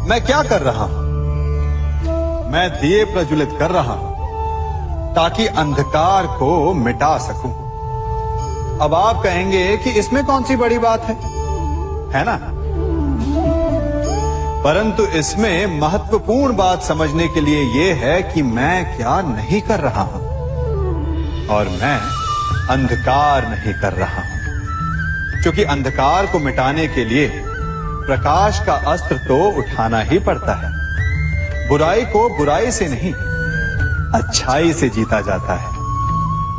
मैं क्या कर रहा हूं? मैं दिए प्रज्वलित कर रहा हूं ताकि अंधकार को मिटा सकूं। अब आप कहेंगे कि इसमें कौन सी बड़ी बात है ना? परंतु इसमें महत्वपूर्ण बात समझने के लिए यह है कि मैं क्या नहीं कर रहा हूं, और मैं अंधकार नहीं कर रहा हूं। क्योंकि अंधकार को मिटाने के लिए प्रकाश का अस्त्र तो उठाना ही पड़ता है। बुराई को बुराई से नहीं, अच्छाई से जीता जाता है।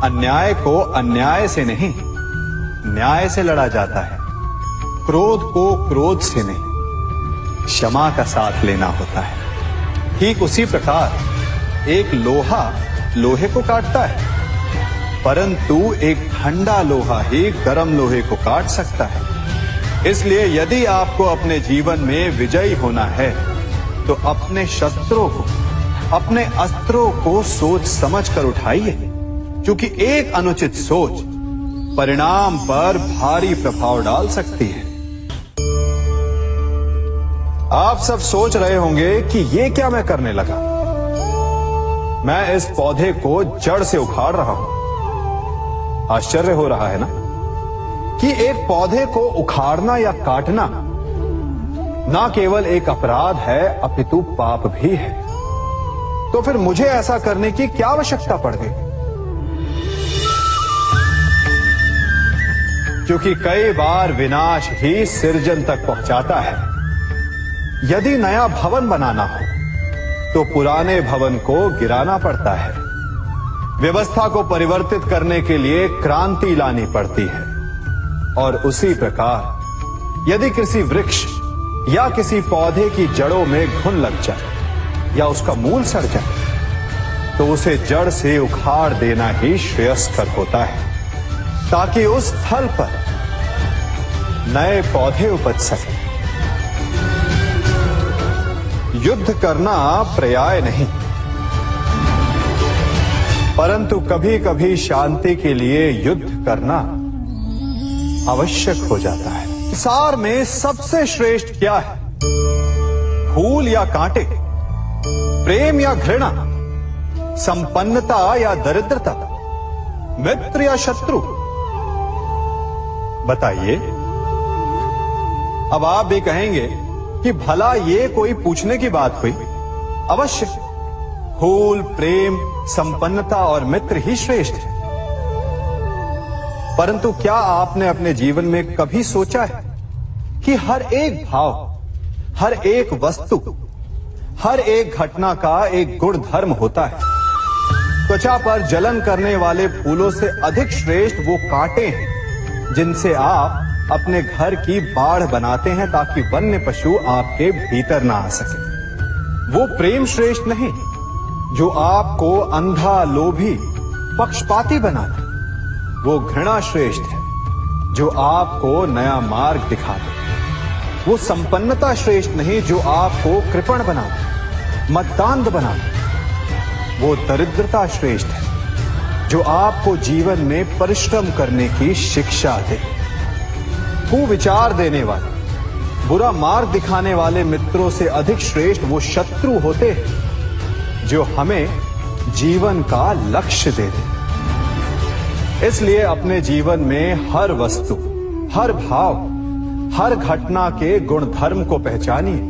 अन्याय को अन्याय से नहीं, न्याय से लड़ा जाता है। क्रोध को क्रोध से नहीं, क्षमा का साथ लेना होता है। ठीक उसी प्रकार एक लोहा लोहे को काटता है, परंतु एक ठंडा लोहा ही गर्म लोहे को काट सकता है। इसलिए यदि आपको अपने जीवन में विजयी होना है तो अपने शस्त्रों को, अपने अस्त्रों को सोच समझ कर उठाइए, क्योंकि एक अनुचित सोच परिणाम पर भारी प्रभाव डाल सकती है। आप सब सोच रहे होंगे कि ये क्या मैं करने लगा? मैं इस पौधे को जड़ से उखाड़ रहा हूं। आश्चर्य हो रहा है ना कि एक पौधे को उखाड़ना या काटना ना केवल एक अपराध है अपितु पाप भी है। तो फिर मुझे ऐसा करने की क्या आवश्यकता पड़ गई? क्योंकि कई बार विनाश ही सृजन तक पहुंचाता है। यदि नया भवन बनाना हो तो पुराने भवन को गिराना पड़ता है। व्यवस्था को परिवर्तित करने के लिए क्रांति लानी पड़ती है। और उसी प्रकार यदि किसी वृक्ष या किसी पौधे की जड़ों में घुन लग जाए या उसका मूल सड़ जाए तो उसे जड़ से उखाड़ देना ही श्रेयस्कर होता है, ताकि उस स्थल पर नए पौधे उपज सके। युद्ध करना पर्याय नहीं, परंतु कभी कभी शांति के लिए युद्ध करना आवश्यक हो जाता है। संसार में सबसे श्रेष्ठ क्या है? फूल या कांटे, प्रेम या घृणा, संपन्नता या दरिद्रता, मित्र या शत्रु? बताइए। अब आप भी कहेंगे कि भला ये कोई पूछने की बात हुई? अवश्य, फूल, प्रेम, संपन्नता और मित्र ही श्रेष्ठ है। परंतु क्या आपने अपने जीवन में कभी सोचा है कि हर एक भाव, हर एक वस्तु, हर एक घटना का एक गुण धर्म होता है? त्वचा पर जलन करने वाले फूलों से अधिक श्रेष्ठ वो कांटे हैं जिनसे आप अपने घर की बाढ़ बनाते हैं ताकि वन्य पशु आपके भीतर ना आ सके। वो प्रेम श्रेष्ठ नहीं जो आपको अंधा, लोभी, पक्षपाती बनाता। वो घृणा श्रेष्ठ है जो आपको नया मार्ग दिखाते। वो संपन्नता श्रेष्ठ नहीं जो आपको कृपण बनाते, मतदान बनाते। वो दरिद्रता श्रेष्ठ है जो आपको जीवन में परिश्रम करने की शिक्षा दे। कुविचार देने वाले, बुरा मार्ग दिखाने वाले मित्रों से अधिक श्रेष्ठ वो शत्रु होते हैं जो हमें जीवन का लक्ष्य दे दे। इसलिए अपने जीवन में हर वस्तु, हर भाव, हर घटना के गुण धर्म को पहचानिए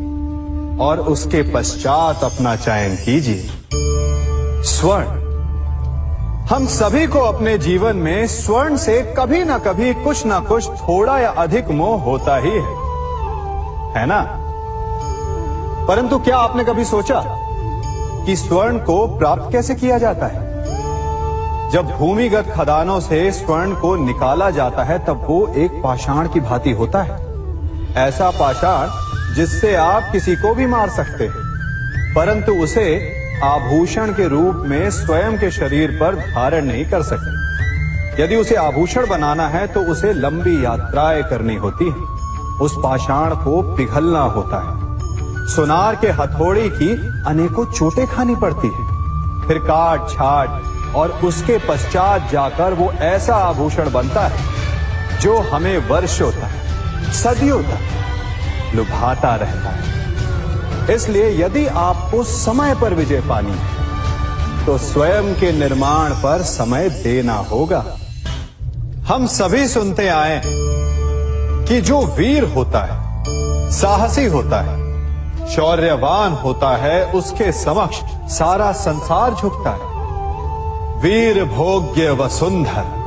और उसके पश्चात अपना चयन कीजिए। स्वर्ण, हम सभी को अपने जीवन में स्वर्ण से कभी ना कभी कुछ ना कुछ थोड़ा या अधिक मोह होता ही है ना? परंतु क्या आपने कभी सोचा कि स्वर्ण को प्राप्त कैसे किया जाता है? जब भूमिगत खदानों से स्वर्ण को निकाला जाता है तब वो एक पाषाण की भांति होता है। ऐसा पाषाण जिससे आप किसी को भी मार सकते हैं, परंतु उसे आभूषण के रूप में स्वयं के शरीर पर धारण नहीं कर सकते। यदि उसे आभूषण बनाना है तो उसे लंबी यात्राएं करनी होती है। उस पाषाण को पिघलना होता है। सुनार के हथौड़ी की अनेकों चोटें खानी पड़ती है, फिर काट छाट, और उसके पश्चात जाकर वो ऐसा आभूषण बनता है जो हमें वर्षों तक, सदियों तक लुभाता रहता है। इसलिए यदि आपको समय पर विजय पानी है तो स्वयं के निर्माण पर समय देना होगा। हम सभी सुनते आए हैं कि जो वीर होता है, साहसी होता है, शौर्यवान होता है, उसके समक्ष सारा संसार झुकता है। वीर भोग्य वसुंधर।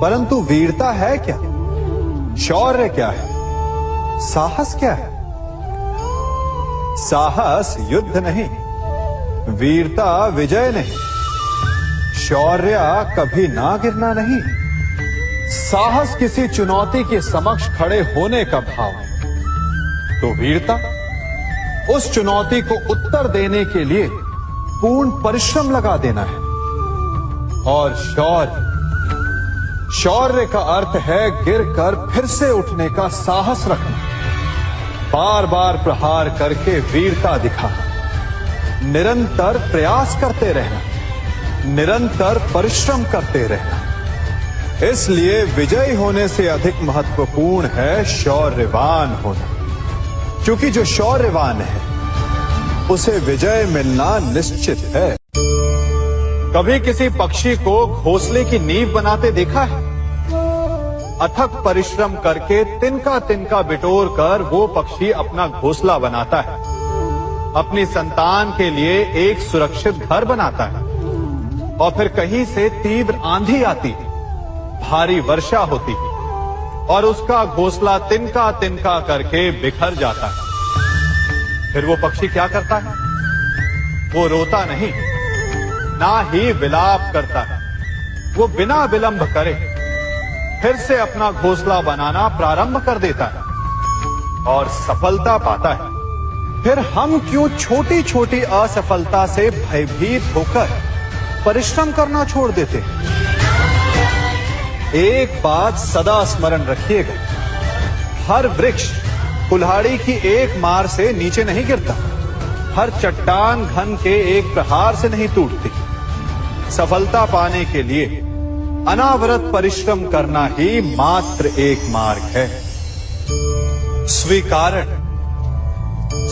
परंतु वीरता है क्या? शौर्य क्या है? साहस क्या है? साहस युद्ध नहीं, वीरता विजय नहीं, शौर्य कभी ना गिरना नहीं। साहस किसी चुनौती के समक्ष खड़े होने का भाव है, तो वीरता उस चुनौती को उत्तर देने के लिए पूर्ण परिश्रम लगा देना है। और शौर्य का अर्थ है गिरकर फिर से उठने का साहस रखना, बार बार प्रहार करके वीरता दिखाना, निरंतर प्रयास करते रहना, निरंतर परिश्रम करते रहना। इसलिए विजयी होने से अधिक महत्वपूर्ण है शौर्यवान होना, क्योंकि जो शौर्यवान है उसे विजय मिलना निश्चित है। कभी किसी पक्षी को घोंसले की नींव बनाते देखा है? अथक परिश्रम करके तिनका तिनका बिटोर कर वो पक्षी अपना घोंसला बनाता है, अपनी संतान के लिए एक सुरक्षित घर बनाता है। और फिर कहीं से तीव्र आंधी आती है, भारी वर्षा होती है और उसका घोंसला तिनका तिनका करके बिखर जाता है। फिर वो पक्षी क्या करता है? वो रोता नहीं, ना ही विलाप करता है। वो बिना विलंब करे फिर से अपना घोंसला बनाना प्रारंभ कर देता है और सफलता पाता है। फिर हम क्यों छोटी छोटी असफलता से भयभीत होकर परिश्रम करना छोड़ देते हैं? एक बात सदा स्मरण रखिएगा, हर वृक्ष कुल्हाड़ी की एक मार से नीचे नहीं गिरता, हर चट्टान घन के एक प्रहार से नहीं टूटती। सफलता पाने के लिए अनावरत परिश्रम करना ही मात्र एक मार्ग है। स्वीकारण,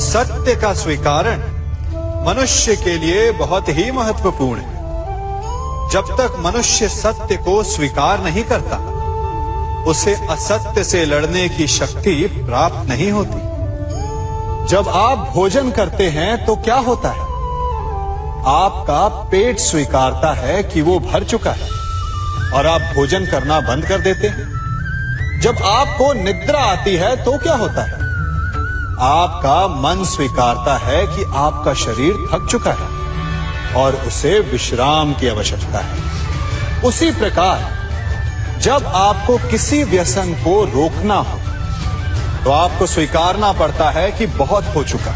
सत्य का स्वीकारण मनुष्य के लिए बहुत ही महत्वपूर्ण है। जब तक मनुष्य सत्य को स्वीकार नहीं करता, उसे असत्य से लड़ने की शक्ति प्राप्त नहीं होती। जब आप भोजन करते हैं तो क्या होता है? आपका पेट स्वीकारता है कि वो भर चुका है और आप भोजन करना बंद कर देते हैं। जब आपको निद्रा आती है तो क्या होता है? आपका मन स्वीकारता है कि आपका शरीर थक चुका है और उसे विश्राम की आवश्यकता है। उसी प्रकार जब आपको किसी व्यसन को रोकना हो तो आपको स्वीकारना पड़ता है कि बहुत हो चुका,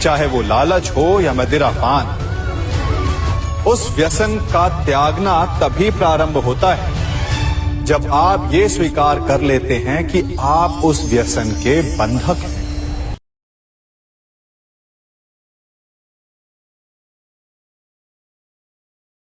चाहे वो लालच हो या मदिरापान। उस व्यसन का त्यागना तभी प्रारंभ होता है जब आप ये स्वीकार कर लेते हैं कि आप उस व्यसन के बंधक हैं।